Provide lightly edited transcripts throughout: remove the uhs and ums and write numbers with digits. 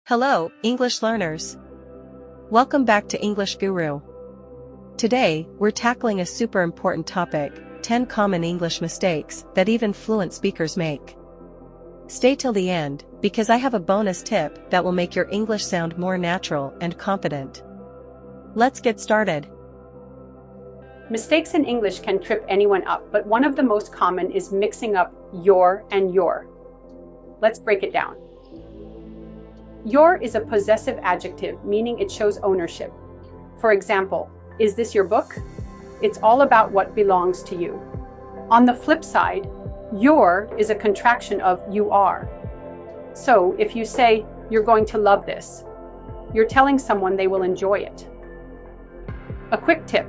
Hello, English learners. Welcome back to English Guru. Today, we're tackling a super important topic, 10 common English mistakes that even fluent speakers make. Stay till the end, because I have a bonus tip that will make your English sound more natural and confident. Let's get started. Mistakes in English can trip anyone up, but one of the most common is mixing up your and your. Let's break it down. Your is a possessive adjective, meaning it shows ownership. For example, is this your book? It's all about what belongs to you. On the flip side, your is a contraction of you are. So if you say, you're going to love this, you're telling someone they will enjoy it. A quick tip.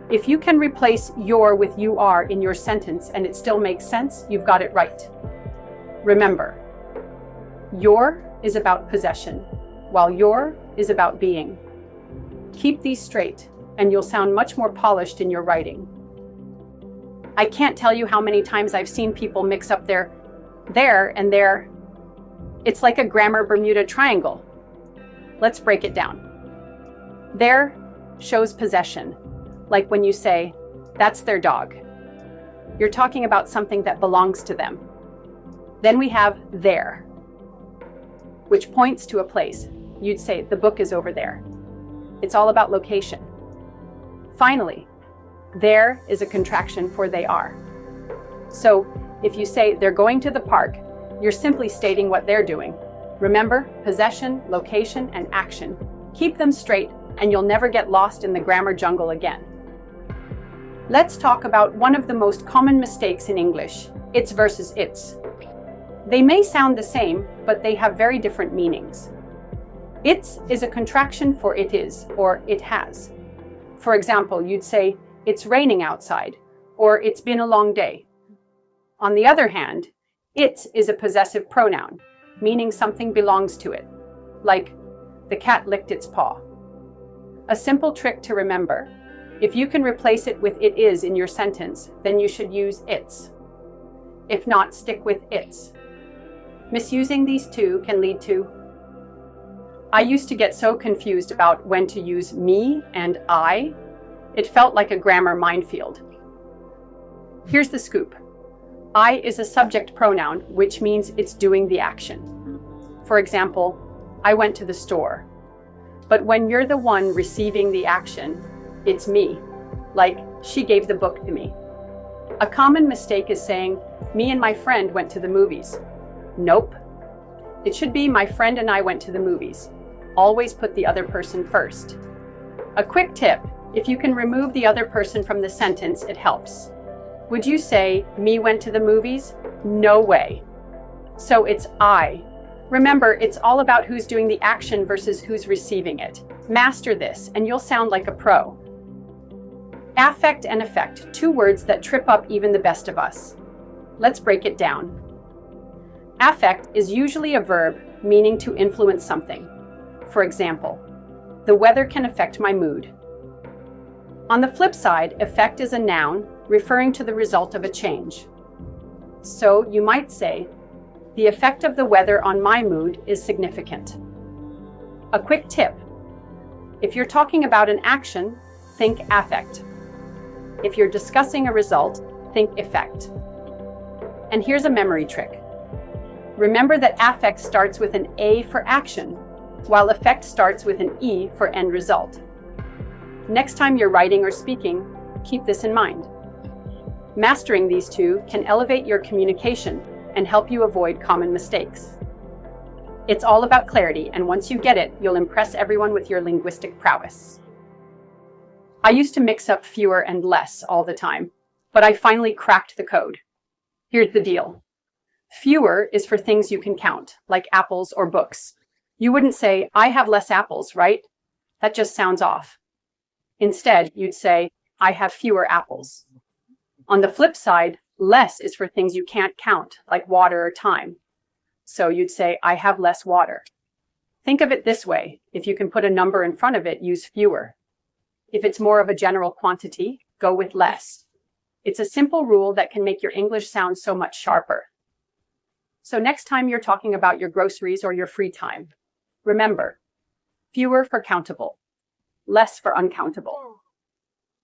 If you can replace your with you are in your sentence and it still makes sense, you've got it right. Remember, your is about possession, while your is about being. Keep these straight, and you'll sound much more polished in your writing. I can't tell you how many times I've seen people mix up their there and their. It's like a grammar Bermuda Triangle. Let's break it down. There shows possession, like when you say, that's their dog. You're talking about something that belongs to them. Then we have there, which points to a place. You'd say, the book is over there. It's all about location. Finally, there is a contraction for they are. So if you say they're going to the park, you're simply stating what they're doing. Remember, possession, location, and action. Keep them straight, and you'll never get lost in the grammar jungle again. Let's talk about one of the most common mistakes in English, it's versus its. They may sound the same, but they have very different meanings. Its is a contraction for it is, or it has. For example, you'd say, it's raining outside, or it's been a long day. On the other hand, it is a possessive pronoun, meaning something belongs to it, like, the cat licked its paw. A simple trick to remember, if you can replace it with it is in your sentence, then you should use its. If not, stick with its. Misusing these two can lead to. I used to get so confused about when to use me and I. It felt like a grammar minefield. Here's the scoop. I is a subject pronoun, which means it's doing the action. For example, I went to the store. But when you're the one receiving the action, it's me, like she gave the book to me. A common mistake is saying, me and my friend went to the movies. Nope. It should be my friend and I went to the movies. Always put the other person first. A quick tip, if you can remove the other person from the sentence, it helps. Would you say, me went to the movies? No way. So it's I. Remember, it's all about who's doing the action versus who's receiving it. Master this, and you'll sound like a pro. Affect and effect, two words that trip up even the best of us. Let's break it down. Affect is usually a verb meaning to influence something. For example, the weather can affect my mood. On the flip side, effect is a noun referring to the result of a change. So you might say, the effect of the weather on my mood is significant. A quick tip, if you're talking about an action, think affect. If you're discussing a result, think effect. And here's a memory trick. Remember that affect starts with an A for action, while effect starts with an E for end result. Next time you're writing or speaking, keep this in mind. Mastering these two can elevate your communication and help you avoid common mistakes. It's all about clarity, and once you get it, you'll impress everyone with your linguistic prowess. I used to mix up fewer and less all the time, but I finally cracked the code. Here's the deal. Fewer is for things you can count, like apples or books. You wouldn't say, I have less apples, right? That just sounds off. Instead, you'd say, I have fewer apples. On the flip side, less is for things you can't count, like water or time. So you'd say, I have less water. Think of it this way. If you can put a number in front of it, use fewer. If it's more of a general quantity, go with less. It's a simple rule that can make your English sound so much sharper. So next time you're talking about your groceries or your free time, Remember, fewer for countable, less for uncountable.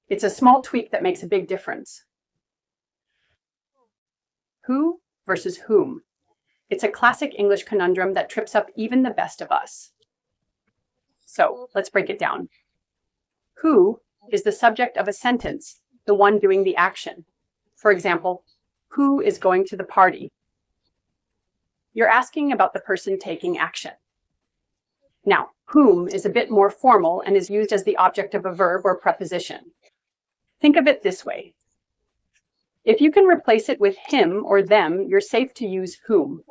It's a small tweak that makes a big difference. Who versus whom? It's a classic English conundrum that trips up even the best of us. So let's break it down. Who is the subject of a sentence, the one doing the action. For example, who is going to the party? You're asking about the person taking action. Now, whom is a bit more formal and is used as the object of a verb or preposition. Think of it this way. If you can replace it with him or them, you're safe to use whom.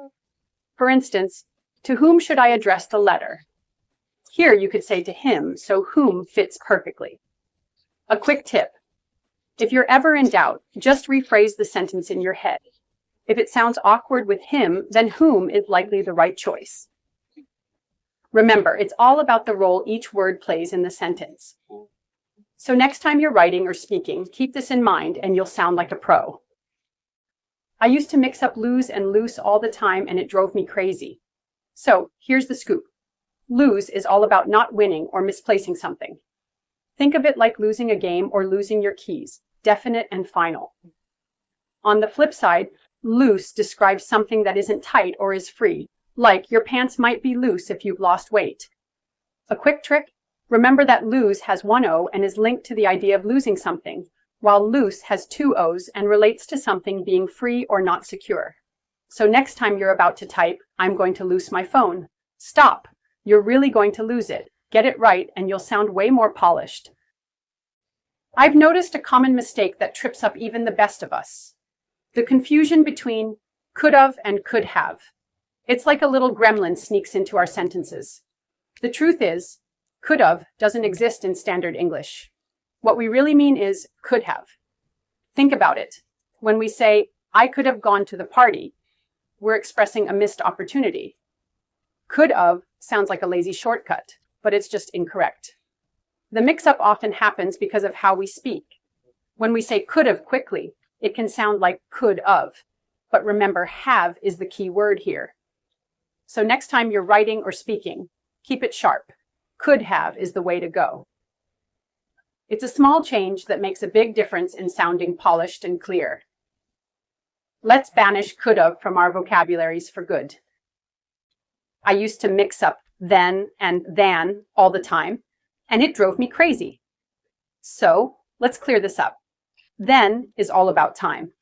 For instance, to whom should I address the letter? Here you could say to him, so whom fits perfectly. A quick tip. If you're ever in doubt, just rephrase the sentence in your head. If it sounds awkward with him, then whom is likely the right choice. Remember, it's all about the role each word plays in the sentence. So next time you're writing or speaking, keep this in mind and you'll sound like a pro. I used to mix up lose and loose all the time and it drove me crazy. So here's the scoop. Lose is all about not winning or misplacing something. Think of it like losing a game or losing your keys, definite and final. On the flip side, loose describes something that isn't tight or is free, like your pants might be loose if you've lost weight. A quick trick? Remember that lose has one O and is linked to the idea of losing something, while loose has two O's and relates to something being free or not secure. So next time you're about to type, I'm going to loose my phone. Stop! You're really going to lose it. Get it right and you'll sound way more polished. I've noticed a common mistake that trips up even the best of us. The confusion between could've and could have. It's like a little gremlin sneaks into our sentences. The truth is, could've doesn't exist in standard English. What we really mean is could have. Think about it. When we say, I could have gone to the party, we're expressing a missed opportunity. Could've sounds like a lazy shortcut, but it's just incorrect. The mix-up often happens because of how we speak. When we say could've quickly, it can sound like could've. But remember, have is the key word here. So next time you're writing or speaking, keep it sharp. Could have is the way to go. It's a small change that makes a big difference in sounding polished and clear. Let's banish could've from our vocabularies for good. I used to mix up then and than all the time, and it drove me crazy. So let's clear this up. Then is all about time.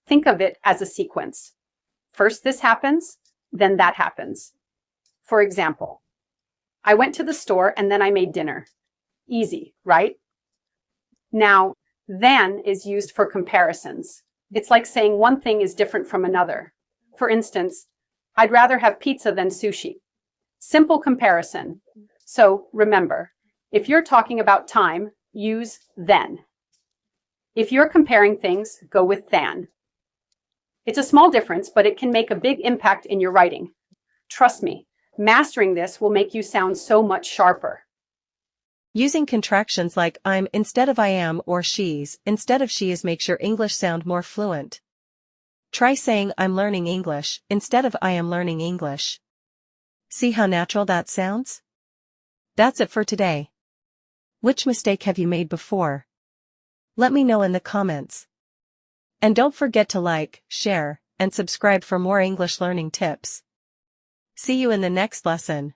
Think of it as a sequence. First this happens, then that happens. For example, I went to the store and then I made dinner. Easy, right? Now, than is used for comparisons. It's like saying one thing is different from another. For instance, I'd rather have pizza than sushi. Simple comparison. So remember, if you're talking about time, use then. If you're comparing things, go with than. It's a small difference, but it can make a big impact in your writing. Trust me, mastering this will make you sound so much sharper. Using contractions like I'm instead of I am or she's instead of she is makes your English sound more fluent. Try saying I'm learning English instead of I am learning English. See how natural that sounds? That's it for today. Which mistake have you made before? Let me know in the comments. And don't forget to like, share, and subscribe for more English learning tips. See you in the next lesson.